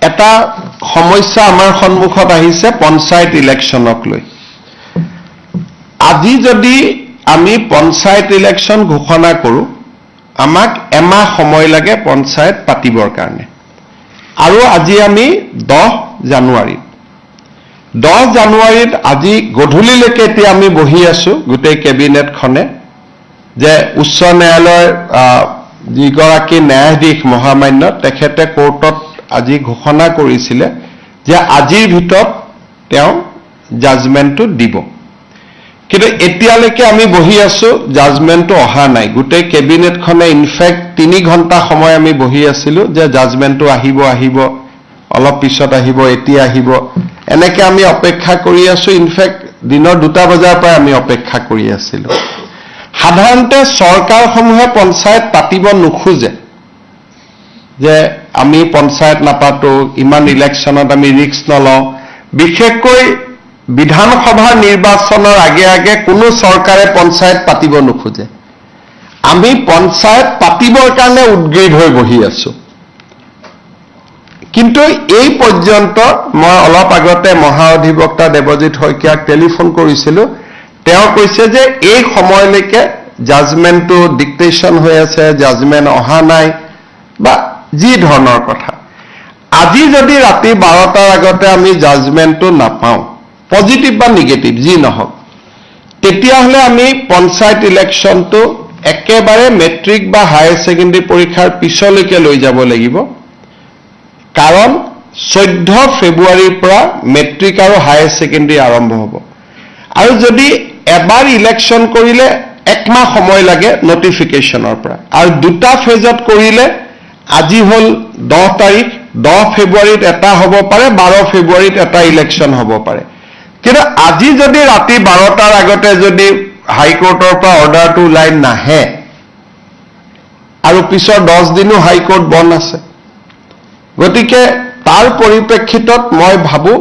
এটা সমস্যা আমাৰ সন্মুখত আহিছে পঞ্চায়ত ইলেকশ্যনক লৈ আজি যদি আমি পঞ্চায়ত ইলেকশ্যন ঘোষণা কৰোঁ আমাক এমাহ সময় লাগে পঞ্চায়ত পাতিবৰ কাৰণে আৰু আজি আমি 10 জানুৱাৰীত আজি গধূলিলৈকে এতিয়া আমি বহি আছো গোটেই কেবিনেটখনে যে উচ্চ ন্যায়ালয়ৰ যিগৰাকী ন্যায়াধীশ মহামান্য তেখেতে কোৰ্টত আজি ঘোষণা কৰিছিলে যে আজিৰ ভিতৰত তেওঁ জাজমেণ্টটো দিব কিন্তু এতিয়ালৈকে আমি বহি আছো জাজমেণ্টটো অহা নাই গোটেই কেবিনেটখনে ইনফেক্ট 3 ঘণ্টা সময় আমি বহি আছিলো যে জাজমেণ্টটো আহিব অলপ পিছত আহিব এতিয়া আহিব এনেকৈ আমি অপেক্ষা কৰি আছো ইনফেক্ট দিনৰ 2টা বজাৰ পৰা আমি অপেক্ষা কৰি আছিলো সাধাৰণতে চৰকাৰসমূহে পঞ্চায়ত পাতিব নোখোজে যে আমি পঞ্চায়ত নাপাতো ইমান ইলেকশ্যনত আমি ৰিস্ক নলওঁ বিশেষকৈ বিধানসভাৰ নিৰ্বাচনৰ আগে কোনো চৰকাৰে পঞ্চায়ত পাতিব নোখোজে আমি পঞ্চায়ত পাতিবৰ কাৰণে উদ্গ্ৰীৱ হৈ বহি আছো কিন্তু এই পৰ্যন্ত মই অলপ আগতে মহাঅধিবক্তা দেৱজিৎ শইকীয়াক টেলিফোন কৰিছিলো তেওঁ কৈছে যে এই সময়লৈকে জাজমেণ্টটো ডিক্টেশ্যন হৈ আছে জাজমেণ্ট অহা নাই বা যি ধৰণৰ কথা আজি যদি ৰাতি 12টাৰ আগতে আমি জাজমেণ্টটো নাপাওঁ পজিটিভ বা নিগেটিভ যি নহওক তেতিয়াহ'লে আমি পঞ্চায়ত ইলেকশ্যনটো একেবাৰে মেট্ৰিক বা হায়াৰ ছেকেণ্ডাৰী পৰীক্ষাৰ পিছলৈকে লৈ যাব লাগিব কাৰণ 14 ফেব্ৰুৱাৰীৰ পৰা মেট্ৰিক আৰু হায়াৰ ছেকেণ্ডাৰী আৰম্ভ হ'ব আৰু যদি এবাৰ ইলেকশ্যন কৰিলে একমাহ সময় লাগে নটিফিকেশ্যনৰ পৰা আৰু 2টা ফেজত কৰিলে আজি হ'ল 10 তাৰিখ 10 ফেব্ৰুৱাৰীত এটা হ'ব পাৰে 12 ফেব্ৰুৱাৰীত এটা ইলেকশ্যন হ'ব পাৰে কিন্তু আজি যদি ৰাতি 12টাৰ আগতে যদি হাইকোৰ্টৰ পৰা অৰ্ডাৰটো ওলাই নাহে আৰু পিছৰ 10 দিনো হাইকোৰ্ট বন্ধ আছে গতিকে তাৰ পৰিপ্ৰেক্ষিতত মই ভাবো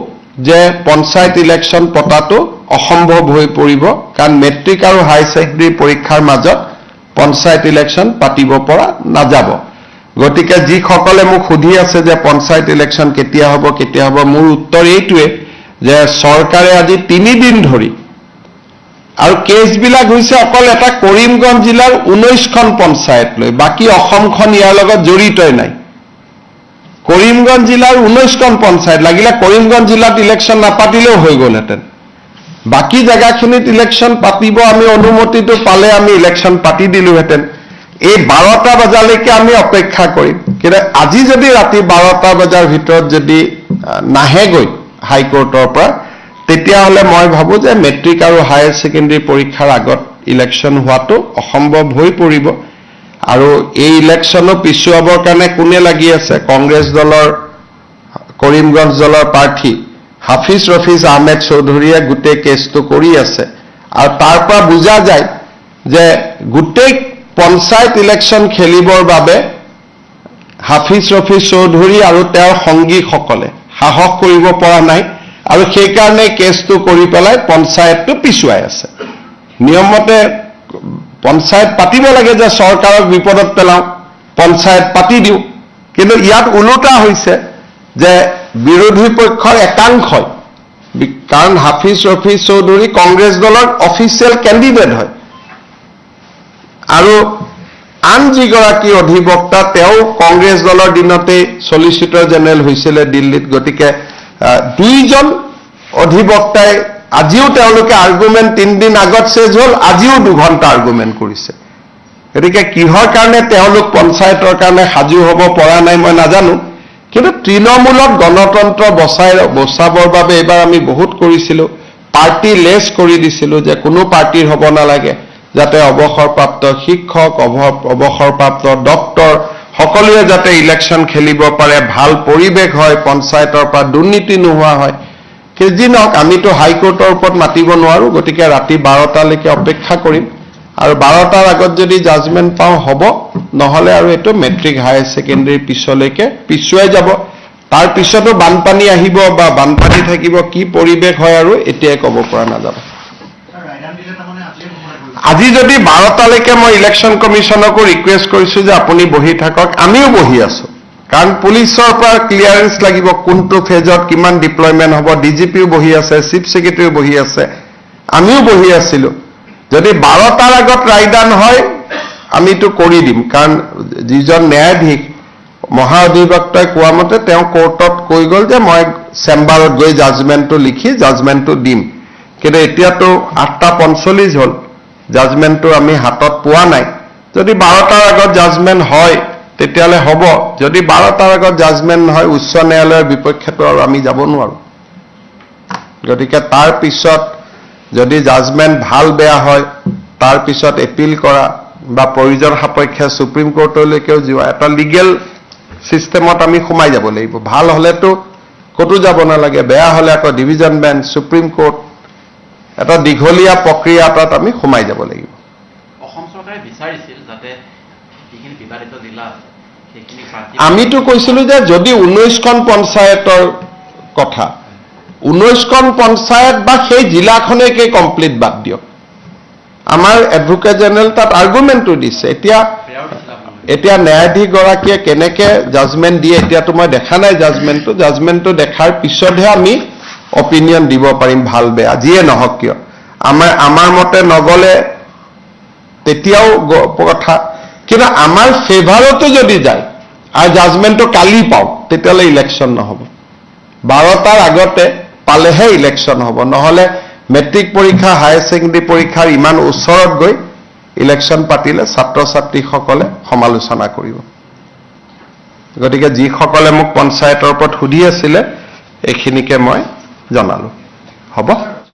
যে পঞ্চায়ত ইলেকশ্যন পতাটো অসম্ভৱ হৈ পৰিব কাৰণ মেট্ৰিক আৰু হাই ছেকেণ্ডাৰী পৰীক্ষাৰ মাজত পঞ্চায়ত ইলেকশ্যন পাতিব পৰা নাযাব গতিকে যিসকলে মোক সুধি আছে যে পঞ্চায়ত ইলেকশ্যন কেতিয়া হ'ব মোৰ উত্তৰ এইটোৱে যে চৰকাৰে আজি 3 দিন ধৰি আৰু কেছবিলাক হৈছে অকল এটা কৰিমগঞ্জ জিলাৰ 19খন পঞ্চায়ত লৈ বাকী অসমখন ইয়াৰ লগত জড়িতই নাই কৰিমগঞ্জ জিলাৰ 19খন পঞ্চায়ত লাগিলে কৰিমগঞ্জ জিলাত ইলেকশ্যন নাপাতিলেও হৈ গ'লহেঁতেন বাকী জায়গাখিনিত ইলেকশ্যন পাতিব আমি অনুমতিটো পালে আমি ইলেকশ্যন পাতি দিলোহেঁতেন এই 12টা বজালৈকে আমি অপেক্ষা কৰিম কিন্তু আজি যদি ৰাতি 12টা বজাৰ ভিতৰত যদি নাহেগৈ হাইকোৰ্টৰ পৰা তেতিয়াহ'লে মই ভাবো যে মেট্ৰিক আৰু হায়াৰ ছেকেণ্ডাৰী পৰীক্ষাৰ আগত ইলেকশ্যন হোৱাটো অসম্ভৱ হৈ পৰিব আৰু এই ইলেকশ্যনো পিছুৱাবৰ কাৰণে কোনে লাগি আছে কংগ্ৰেছ দলৰ কৰিমগঞ্জ দলৰ প্ৰাৰ্থী হাফিজ ৰফিজ আহমেদ চৌধুৰীয়ে গোটেই কেছটো কৰি আছে আৰু তাৰ পৰা বুজা যায় যে গোটেই পঞ্চায়ত ইলেকশ্যন খেলিবৰ বাবে হাফিজ ৰফিজ চৌধুৰী আৰু তেওঁৰ সংগীসকলে সাহস কৰিব পৰা নাই আৰু সেইকাৰণে কেছটো কৰি পেলাই পঞ্চায়তটো পিছুৱাই আছে নিয়মমতে পঞ্চায়ত পাতিব লাগে যে চৰকাৰক বিপদত পেলাওঁ পঞ্চায়ত পাতি দিওঁ কিন্তু ইয়াত ওলোটা হৈছে যে বিৰোধী পক্ষৰ একাংশই কাৰণ হাফিজ ৰফিজ চৌধুৰী কংগ্ৰেছ দলৰ অফিচিয়েল কেণ্ডিডেট হয় আৰু আন যিগৰাকী অধিবক্তা তেওঁ কংগ্ৰেছ দলৰ দিনতে সলিচিটৰ জেনেৰেল হৈছিলে দিল্লীত গতিকে 2জন অধিবক্তাই আজিও তেওঁলোকে আৰ্গুমেণ্ট 3 দিন আগত শেষ হ'ল আজিও 2 ঘণ্টা আৰ্গুমেণ্ট কৰিছে গতিকে কিহৰ কাৰণে তেওঁলোক পঞ্চায়তৰ কাৰণে সাজু হ'ব পৰা নাই মই নাজানো কিন্তু তৃণমূলক গণতন্ত্ৰ বচাবৰ বাবে এবাৰ আমি বহুত কৰিছিলো পাৰ্টি লেছ কৰি দিছিলো যে কোনো পাৰ্টিৰ হ'ব নালাগে যাতে অৱসৰপ্ৰাপ্ত শিক্ষক অৱসৰপ্ৰাপ্ত ডক্টৰ সকলোৱে যাতে ইলেকশ্যন খেলিব পাৰে ভাল পৰিৱেশ হয় পঞ্চায়তৰ পৰা দুৰ্নীতি নোহোৱা হয় যি নহওক আমিতো হাইকোৰ্টৰ ওপৰত মাতিব নোৱাৰো গতিকে ৰাতি 12টালৈকে অপেক্ষা কৰিম আৰু 12টাৰ আগত যদি জাজমেণ্ট পাওঁ হ'ব নহ'লে আৰু এইটো মেট্ৰিক হায়াৰ ছেকেণ্ডাৰী পিছলৈকে পিছুৱাই যাব তাৰ পিছতো বানপানী আহিব বা বানপানী থাকিব কি পৰিৱেশ হয় আৰু এতিয়াই ক'ব পৰা নাযাব আজি যদি 12টালৈকে মই ইলেকশ্যন কমিশ্যনকো ৰিকুৱেষ্ট কৰিছো যে আপুনি বহি থাকক আমিও বহি আছো কাৰণ পুলিচৰ পৰা ক্লিয়াৰেন্স লাগিব কোনটো ফেজত কিমান ডিপ্লয়মেণ্ট হ'ব ডিজিপিও বহি আছে চিফ ছেক্ৰেটাৰীও বহি আছে আমিও বহি আছিলোঁ যদি 12টাৰ আগত ৰায়দান হয় আমিতো কৰি দিম কাৰণ যিজন ন্যায়াধীশ মহাঅধিবক্তাই কোৱা মতে তেওঁ কোৰ্টত কৈ গ'ল যে মই চেম্বাৰত গৈ জাজমেণ্টটো লিখি জাজমেণ্টটো দিম কিন্তু এতিয়াতো 8:45 হ'ল জাজমেণ্টটো আমি হাতত পোৱা নাই যদি 12টাৰ আগত জাজমেণ্ট হয় তেতিয়ালে হ'ব যদি 12টাৰ আগত জাজমেণ্ট নহয় উচ্চ ন্যায়ালয়ৰ বিপক্ষেতো আৰু আমি যাব নোৱাৰো গতিকে তাৰ পিছত যদি জাজমেণ্ট ভাল বেয়া হয় তাৰ পিছত এপিল কৰা বা প্ৰয়োজন সাপেক্ষে সুপ্ৰিম কোৰ্টলৈকেও যোৱা এটা লিগেল সিস্টেমত আমি সোমাই যাব লাগিব ভাল হলেতো কতো যাব নালাগে বেয়া হলে আকৌ ডিভিজন বেঞ্চ সুপ্ৰিম কোৰ্ট এটা দীঘলীয়া প্ৰক্ৰিয়া এটাত আমি সোমাই যাব লাগিব অসম চৰকাৰে বিচাৰিছিল যাতে যিখিনি বিবাদিত জিলা সেইখিনি আমিতো কৈছিলো যে যদি 19খন পঞ্চায়তৰ কথা 19খন পঞ্চায়ত বা সেই জিলাখনেকে কমপ্লিট বাদ দিয়ক আমাৰ এডভোকেট জেনেৰেল তাত আৰ্গুমেণ্টটো দিছে এতিয়া ন্যায়াধীশ গৰাকীয়ে কেনেকে জাজমেণ্ট দিয়ে এতিয়াতো মই দেখা নাই জাজমেণ্টটো দেখাৰ পিছতহে আমি অপিনিয়ন দিব পাৰিম ভাল বেয়া যিয়ে নহওক কিয় আমাৰ মতে নগলে তেতিয়াও কথা কিন্তু আমাৰ ফেভাৰতো যদি যায় আৰু জাজমেণ্টটো কালি পাওঁ তেতিয়ালে ইলেকশ্যন নহ'ব 12টাৰ আগতে পালেহে ইলেকশ্যন হ'ব নহ'লে মেট্ৰিক পৰীক্ষা হায়াৰ ছেকেণ্ডাৰী পৰীক্ষাৰ ইমান ওচৰত গৈ ইলেকশ্যন পাতিলে ছাত্ৰ ছাত্ৰীসকলে সমালোচনা কৰিব গতিকে যিসকলে মোক পঞ্চায়তৰ ওপৰত সুধি আছিলে এইখিনিকে মই জনালো হ'ব